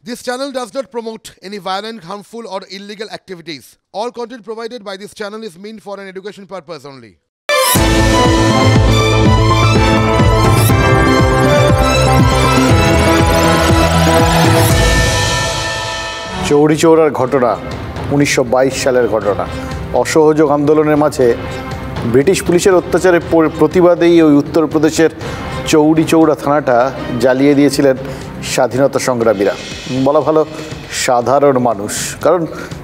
This channel does not promote any violent, harmful, or illegal activities. All content provided by this channel is meant for an education purpose only. চৌরি চৌরার ঘটনা 1922 সালের ঘটনা। অসহযোগ আন্দোলনের মাঝে British পুলিশের অত্যাচারের প্রতিবাদেই ওই উত্তরপ্রদেশের চৌরি চৌরা থানাটা জ্বালিয়ে দিয়েছিলেন স্বাধীনতা সংগ্রামীরা। বলা ভালো সাধারণ মানুষ, কারণ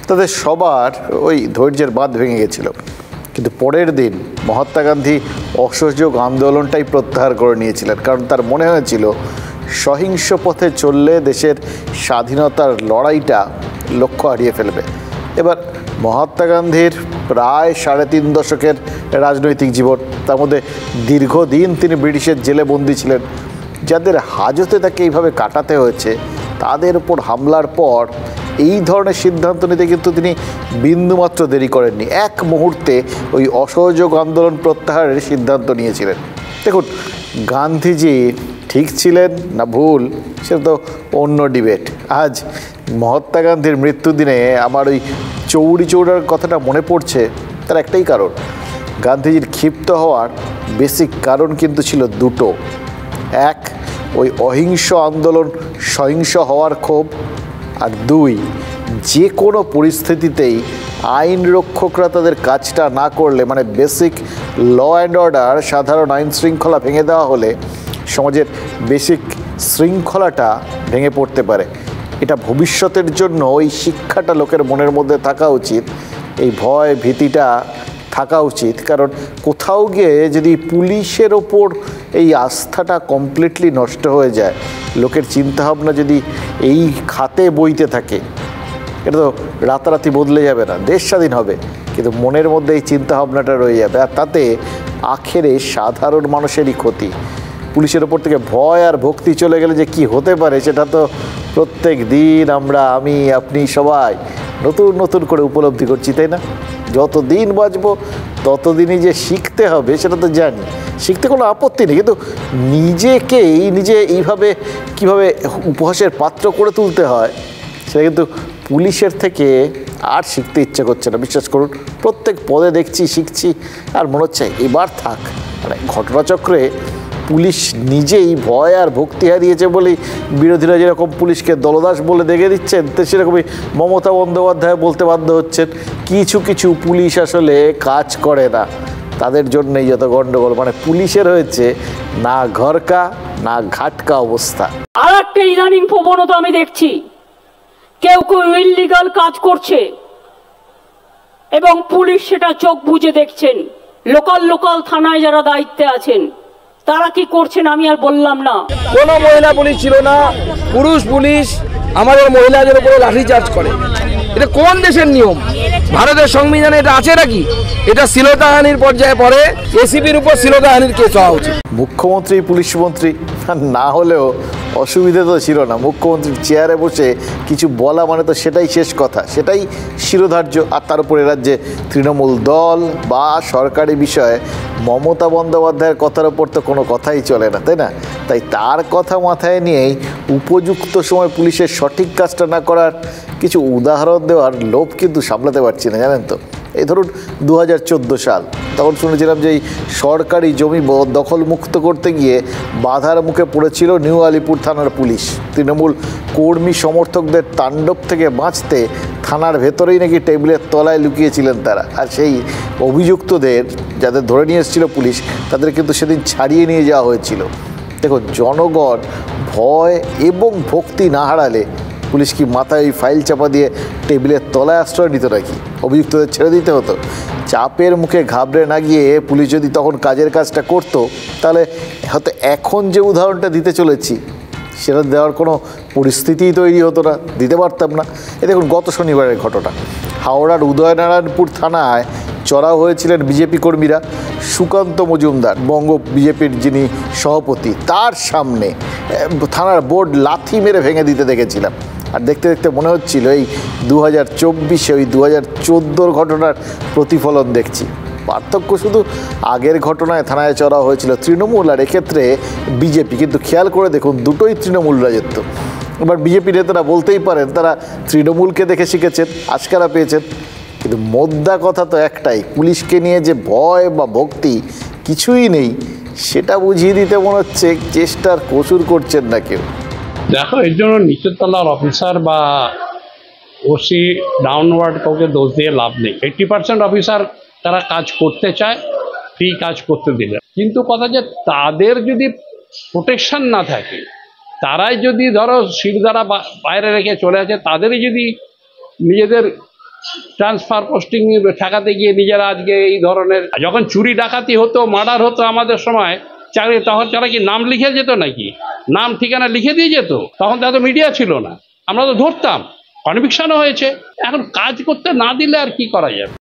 তাদের সবার ওই ধৈর্যের বাঁধ ভেঙে গেছিল। কিন্তু পরের দিন মহাত্মা গান্ধী অসহযোগ আন্দোলনটাই প্রত্যাহার করে নিয়েছিলেন, কারণ তার মনে হয়েছিল সহিংস পথে চললে দেশের স্বাধীনতার লড়াইটা লক্ষ্য হারিয়ে ফেলবে। এবার মহাত্মা গান্ধীর প্রায় 3.5 দশকের রাজনৈতিক জীবন, তার মধ্যে দীর্ঘদিন তিনি ব্রিটিশের জেলে বন্দী ছিলেন। যাদের হাজতে তাকে এইভাবে কাটাতে হয়েছে, তাদের উপর হামলার পর এই ধরনের সিদ্ধান্ত নিতে কিন্তু তিনি বিন্দুমাত্র দেরি করেননি। এক মুহূর্তে ওই অসহযোগ আন্দোলন প্রত্যাহারের সিদ্ধান্ত নিয়েছিলেন। দেখুন, গান্ধীজি ঠিক ছিলেন না ভুল, সেটা তো অন্য ডিবেট। আজ মহাত্মা গান্ধীর মৃত্যুদিনে আমার ওই চৌরি চৌরার কথাটা মনে পড়ছে, তার একটাই কারণ। গান্ধীজির ক্ষিপ্ত হওয়ার বেসিক কারণ কিন্তু ছিল দুটো। এক, ওই অহিংস আন্দোলন সহিংস হওয়ার ক্ষোভ, আর দুই, যে কোনো পরিস্থিতিতেই আইন রক্ষকরা তাদের কাজটা না করলে, মানে বেসিক ল অ্যান্ড অর্ডার, সাধারণ আইন শৃঙ্খলা ভেঙে দেওয়া হলে সমাজের বেসিক শৃঙ্খলাটা ভেঙে পড়তে পারে। এটা ভবিষ্যতের জন্য ওই শিক্ষাটা লোকের মনের মধ্যে থাকা উচিত, এই ভয় ভীতিটা থাকা উচিত। কারণ কোথাও গিয়ে যদি পুলিশের ওপর এই আস্থাটা কমপ্লিটলি নষ্ট হয়ে যায়, লোকের চিন্তাভাবনা যদি এই খাতে বইতে থাকে, এটা তো রাতারাতি বদলে যাবে না, দেশ স্বাধীন হবে, কিন্তু মনের মধ্যে এই চিন্তাভাবনাটা রয়ে যাবে, আর তাতে আখেরে সাধারণ মানুষেরই ক্ষতি। পুলিশের ওপর থেকে ভয় আর ভক্তি চলে গেলে যে কি হতে পারে, সেটা তো প্রত্যেক দিন আমি, আপনি সবাই নতুন নতুন করে উপলব্ধি করছি, তাই না? যত দিন বাঁচবো ততদিনই যে শিখতে হবে সেটা তো জানি, শিখতে কোনো আপত্তি নেই, কিন্তু নিজে এইভাবে কীভাবে উপহাসের পাত্র করে তুলতে হয় সেটা কিন্তু পুলিশের থেকে আর শিখতে ইচ্ছা করছে না। বিশ্বাস করুন, প্রত্যেক পদে দেখছি, শিখছি, আর মনে হচ্ছে এবার থাক। মানে ঘটনাচক্রে পুলিশ নিজেই ভয় আর ভক্তি হারিয়েছে বলেই বিরোধীরা যেরকম পুলিশকে দলদাস বলে দেখে দিচ্ছেন, তো সেরকমই মমতা বন্দ্যোপাধ্যায় বলতে বাধ্য হচ্ছেন কিছু কিছু পুলিশ আসলে কাজ করে না, তাদের জন্যই যত গণ্ডগোল। মানে পুলিশের হয়েছে না ঘরকা না ঘাটকা অবস্থা। আর একটা ইদানিং প্রবণতা আমি দেখছি, কেউ ইল্লিগাল কাজ করছে এবং পুলিশ সেটা চোখ বুজে দেখছেন। লোকাল থানায় যারা দায়িত্বে আছেন তারা কি করছেন আমি আর বললাম না। কোনো মহিলা পুলিশ ছিল না, পুরুষ পুলিশ আমাদের মহিলাদের উপরে লাঠিচার্জ করে। এটা কোন দেশের নিয়ম? ভারতের সংবিধানে এটা আছে নাকি? এটা শ্লীলতাহানির পর্যায়ে পড়ে, এসিপির উপর শ্লীলতাহানির কেস হওয়া উচিত। মুখ্যমন্ত্রী পুলিশ মন্ত্রী না হলেও অসুবিধা তো ছিল না। মুখ্যমন্ত্রীর চেয়ারে বসে কিছু বলা মানে তো সেটাই শেষ কথা, সেটাই শিরোধার্য। আর তার উপরে রাজ্যে তৃণমূল দল বা সরকারি বিষয়ে মমতা বন্দ্যোপাধ্যায়ের কথার ওপর তো কোনো কথাই চলে না, তাই না? তাই তার কথা মাথায় নিয়েই উপযুক্ত সময় পুলিশের সঠিক কাজটা না করার কিছু উদাহরণ দেওয়ার লোভ কিন্তু সামলাতে পারছি না, জানেন তো। এই ধরুন 2014 সাল, তখন শুনেছিলাম যে এই সরকারি জমি দখল মুক্ত করতে গিয়ে বাধার মুখে পড়েছিল নিউ আলিপুর থানার পুলিশ। তৃণমূল কর্মী সমর্থকদের তাণ্ডব থেকে বাঁচতে থানার ভেতরেই নাকি টেবিলের তলায় লুকিয়েছিলেন তারা। আর সেই অভিযুক্তদের যাদের ধরে নিয়ে এসেছিল পুলিশ, তাদের কিন্তু সেদিন ছাড়িয়ে নিয়ে যাওয়া হয়েছিল। দেখো, জনগণ ভয় এবং ভক্তি না হারালে পুলিশ কি মাথায় ওই ফাইল চাপা দিয়ে টেবিলের তলায় আশ্রয় নিত নাকি? অভিযুক্তদের ছেড়ে দিতে হতো। চাপের মুখে ঘাবড়ে না গিয়ে পুলিশ যদি তখন কাজের কাজটা করতো, তাহলে হয়তো এখন যে উদাহরণটা দিতে চলেছি সেটা দেওয়ার কোনো পরিস্থিতিই তৈরি হতো না, দিতে পারতাম না। এ দেখুন, গত শনিবারের ঘটনা। হাওড়ার উদয়নারায়ণপুর থানায় চড়াও হয়েছিলেন বিজেপি কর্মীরা। সুকান্ত মজুমদার, বঙ্গ বিজেপির যিনি সভাপতি, তার সামনে থানার বোর্ড লাথি মেরে ভেঙে দিতে দেখেছিলাম। আর দেখতে দেখতে মনে হচ্ছিল এই 2024-এ ওই 2014-র ঘটনার প্রতিফলন দেখছি। পার্থক্য শুধু আগের ঘটনায় থানায় চড়াও হয়েছিল তৃণমূল, আর এক্ষেত্রে বিজেপি। কিন্তু খেয়াল করে দেখুন, দুটোই তৃণমূল রাজত্ব। এবার বিজেপি নেতারা বলতেই পারেন তারা তৃণমূলকে দেখে শিখেছেন, আজকারা পেয়েছেন, কিন্তু মোদ্দা কথা তো একটাই, পুলিশকে নিয়ে যে ভয় বা ভক্তি কিছুই নেই, সেটা বুঝিয়ে দিতে মনে হচ্ছে চেষ্টার কসুর করছেন না কেউ। দেখো, এর জন্য নিচের তলার অফিসার বা ওসি ডাউনওয়ার্ড কাউকে দোষ দিয়ে লাভ নেই। 80% অফিসার তারা কাজ করতে চায়, ফ্রি কাজ করতে দিলে। কিন্তু কথা যে তাদের যদি প্রোটেকশন না থাকে, তারাই যদি ধরো সিট দ্বারা বাইরে রেখে চলে আসে, তাদেরই যদি নিজেদের ট্রান্সফার পোস্টিং ঠেকাতে গিয়ে নিজেরা আজকে এই ধরনের, যখন চুরি ডাকাতি হতো, মার্ডার হতো আমাদের সময় চাকরি, তখন তারা কি নাম লিখে যেত নাকি? নাম ঠিকানা লিখে দিয়ে যেত? তখন তো এত মিডিয়া ছিল না, আমরা তো ধরতাম, কনভিকশনও হয়েছে। এখন কাজ করতে না দিলে আর কি করা যাবে?